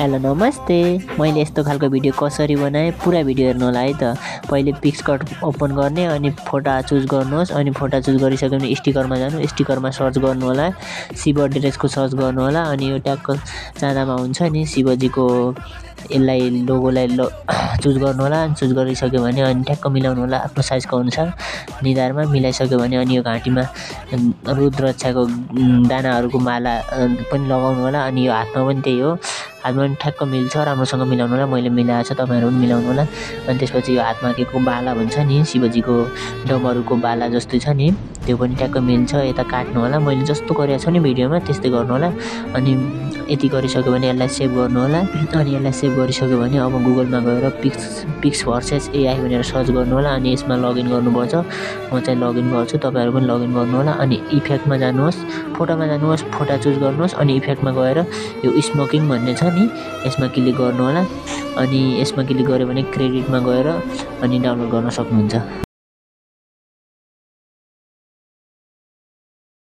Hello नमस्ते। मैले यस्तो खालको भिडियो कसरी बनाएँ पुरा भिडियो हेर्नु होला है त। पहिले पिक्सकट ओपन गर्ने अनि फोटा चुज गर्नुहोस् अनि फोटा चुज गरिसक्यो भने स्टिकरमा जानु, स्टिकरमा सर्च गर्नु होला, शिव ड्रेसको सर्च गर्नु होला अनि यो ट्यागको चाँदामा हुन्छ नि शिवजीको यसलाई लोगोलाई चुज गर्नु होला। अनि चुज गरिसक्यो भने अनि ठ्याक्क मिलाउनु होला आफ्नो साइजको अनुसार निधारमा मिलाइसक्यो भने अनि यो घाँटीमा रुद्राक्षको दानाहरूको माला पनि लगाउनु होला। अनि यो हातमा पनि त्यही हो, हातमा पनि ठ्याक्क मिल्छ, राम्रोसँग मिलाउनु होला। मैले मिलाएको छ, तपाईँहरू पनि मिलाउनु होला। अनि त्यसपछि यो हातमा के को बाला भन्छ नि शिवजीको डमरुको बाला जस्तो छ नि त्यो पनि ट्याक्क मिल्छ, यता काट्नु होला। मैले जस्तो गरेको छु नि भिडियोमा त्यस्तै गर्नु होला। अनि यति गरिसक्यो भने यसलाई सेभ गर्नु होला। अनि यसलाई सेभ गरिसक्यो भने अब गुगलमा गएर पिक्स भर्सेस एआई भनेर सर्च गर्नु होला अनि यसमा लगइन गर्नुपर्छ। म चाहिँ लगइन गर्छु, तपाईँहरू पनि लगइन गर्नु होला। अनि इफेक्टमा जानुहोस्, फोटोमा जानुहोस्, फोटा चुज गर्नुहोस् अनि इफेक्टमा गएर यो स्मोकिङ भन्ने छ नि यसमा क्लिक गर्नु होला। अनि यसमा क्लिक गऱ्यो भने क्रेडिटमा गएर अनि डाउनलोड गर्न सक्नुहुन्छ।